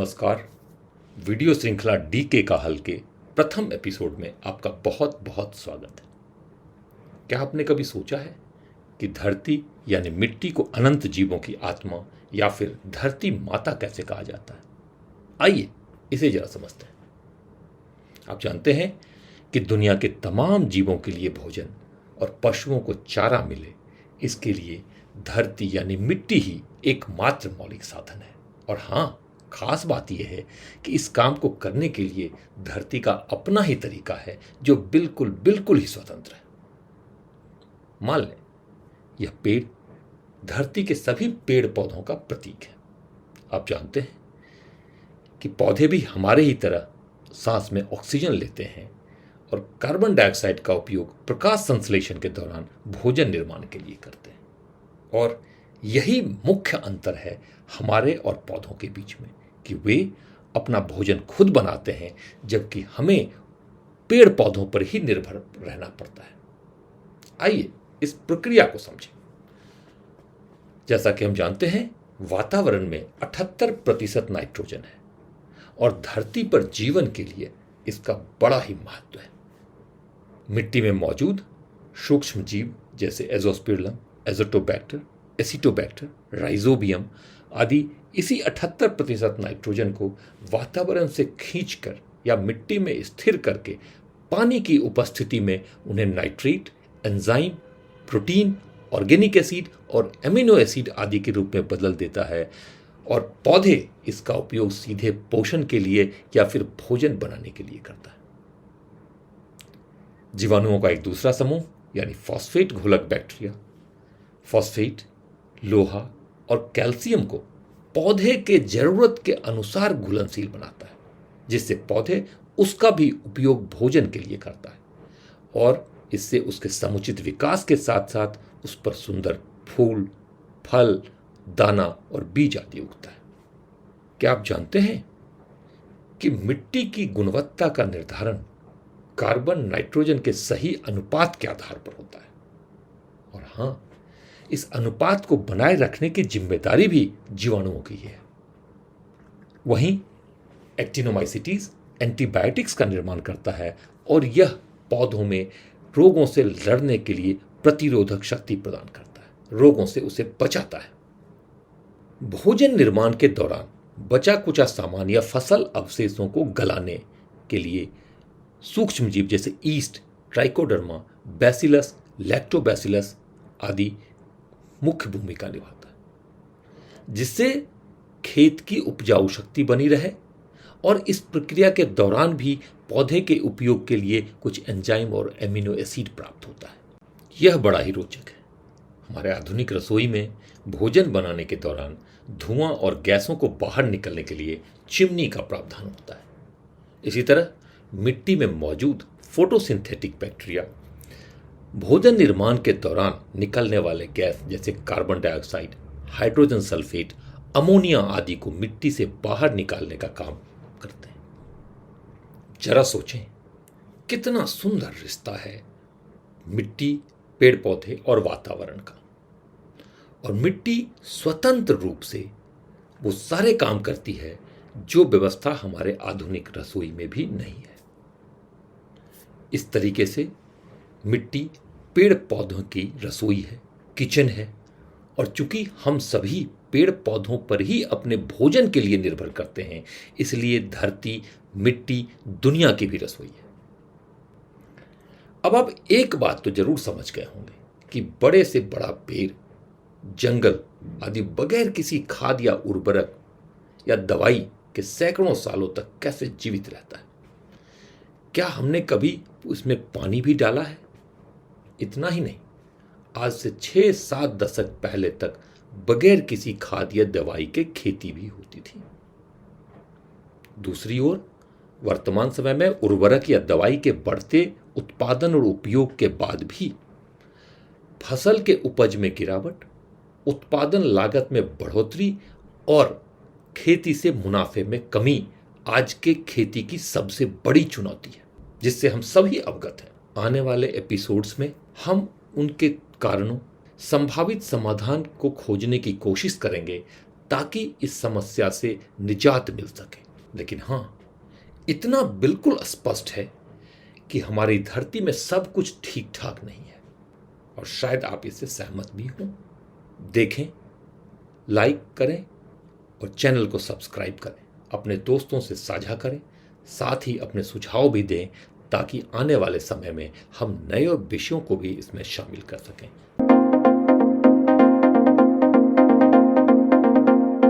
नमस्कार। वीडियो श्रृंखला डीके का हल के प्रथम एपिसोड में आपका बहुत बहुत स्वागत है। क्या आपने कभी सोचा है कि धरती यानी मिट्टी को अनंत जीवों की आत्मा या फिर धरती माता कैसे कहा जाता है? आइए इसे जरा समझते हैं। आप जानते हैं कि दुनिया के तमाम जीवों के लिए भोजन और पशुओं को चारा मिले, इसके लिए धरती यानी मिट्टी ही एकमात्र मौलिक साधन है। और हाँ, खास बात यह है कि इस काम को करने के लिए धरती का अपना ही तरीका है जो बिल्कुल बिल्कुल ही स्वतंत्र है। मान लें यह पेड़ धरती के सभी पेड़ पौधों का प्रतीक है। आप जानते हैं कि पौधे भी हमारे ही तरह सांस में ऑक्सीजन लेते हैं और कार्बन डाइऑक्साइड का उपयोग प्रकाश संश्लेषण के दौरान भोजन निर्माण के लिए करते हैं। और यही मुख्य अंतर है हमारे और पौधों के बीच में कि वे अपना भोजन खुद बनाते हैं, जबकि हमें पेड़ पौधों पर ही निर्भर रहना पड़ता है। आइए इस प्रक्रिया को समझें। जैसा कि हम जानते हैं, वातावरण में 78% नाइट्रोजन है और धरती पर जीवन के लिए इसका बड़ा ही महत्व है। मिट्टी में मौजूद सूक्ष्म जीव जैसे एजोस्पिर्लम, एजोटोबैक्टर, एसिटोबैक्टर, राइजोबियम आदि इसी 78% नाइट्रोजन को वातावरण से खींचकर या मिट्टी में स्थिर करके पानी की उपस्थिति में उन्हें nitrate, enzyme, protein, organic acid और एमिनो एसिड आदि के रूप में बदल देता है। और पौधे इसका उपयोग सीधे पोषण के लिए या फिर भोजन बनाने के लिए करता है। जीवाणुओं का एक दूसरा समूह यानी फॉस्फेट घोलक बैक्टीरिया फॉस्फेट, लोहा और कैल्शियम को पौधे के जरूरत के अनुसार घुलनशील बनाता है, जिससे पौधे उसका भी उपयोग भोजन के लिए करता है और इससे उसके समुचित विकास के साथ साथ उस पर सुंदर फूल, फल, दाना और बीज आदि उगता है। क्या आप जानते हैं कि मिट्टी की गुणवत्ता का निर्धारण कार्बन नाइट्रोजन के सही अनुपात के आधार पर होता है? और हां, इस अनुपात को बनाए रखने की जिम्मेदारी भी जीवाणुओं की है। वहीं एक्टिनोमाइसिटीज एंटीबायोटिक्स का निर्माण करता है और यह पौधों में रोगों से लड़ने के लिए प्रतिरोधक शक्ति प्रदान करता है, रोगों से उसे बचाता है। भोजन निर्माण के दौरान बचा कुचा सामान या फसल अवशेषों को गलाने के लिए सूक्ष्म जीव जैसे ईस्ट, ट्राइकोडर्मा, बैसिलस, लैक्टोबैसिलस आदि मुख्य भूमिका निभाता है, जिससे खेत की उपजाऊ शक्ति बनी रहे। और इस प्रक्रिया के दौरान भी पौधे के उपयोग के लिए कुछ एंजाइम और एमिनो एसिड प्राप्त होता है। यह बड़ा ही रोचक है। हमारे आधुनिक रसोई में भोजन बनाने के दौरान धुआं और गैसों को बाहर निकलने के लिए चिमनी का प्रावधान होता है। इसी तरह मिट्टी में मौजूद फोटोसिंथेटिक बैक्टीरिया भोजन निर्माण के दौरान निकलने वाले गैस जैसे carbon dioxide, hydrogen sulphate, ammonia आदि को मिट्टी से बाहर निकालने का काम करते हैं। जरा सोचें, कितना सुंदर रिश्ता है मिट्टी, पेड़ पौधे और वातावरण का। और मिट्टी स्वतंत्र रूप से वो सारे काम करती है जो व्यवस्था हमारे आधुनिक रसोई में भी नहीं है। इस तरीके से मिट्टी पेड़ पौधों की रसोई है, किचन है। और चूंकि हम सभी पेड़ पौधों पर ही अपने भोजन के लिए निर्भर करते हैं, इसलिए धरती, मिट्टी दुनिया की भी रसोई है। अब आप एक बात तो जरूर समझ गए होंगे कि बड़े से बड़ा पेड़, जंगल आदि बगैर किसी खाद या उर्वरक या दवाई के सैकड़ों सालों तक कैसे जीवित रहता है। क्या हमने कभी उसमें पानी भी डाला है? इतना ही नहीं, आज से 6-7 दशक पहले तक बगैर किसी खाद या दवाई के खेती भी होती थी। दूसरी ओर वर्तमान समय में उर्वरक या दवाई के बढ़ते उत्पादन और उपयोग के बाद भी फसल के उपज में गिरावट, उत्पादन लागत में बढ़ोतरी और खेती से मुनाफे में कमी आज के खेती की सबसे बड़ी चुनौती है, जिससे हम सभी अवगत हैं। आने वाले एपिसोड्स में हम उनके कारणों, संभावित समाधान को खोजने की कोशिश करेंगे ताकि इस समस्या से निजात मिल सके। लेकिन हाँ, इतना बिल्कुल स्पष्ट है कि हमारी धरती में सब कुछ ठीक ठाक नहीं है, और शायद आप इससे सहमत भी हों। देखें, लाइक करें और चैनल को सब्सक्राइब करें, अपने दोस्तों से साझा करें, साथ ही अपने सुझाव भी दें ताकि आने वाले समय में हम नए विषयों को भी इसमें शामिल कर सकें।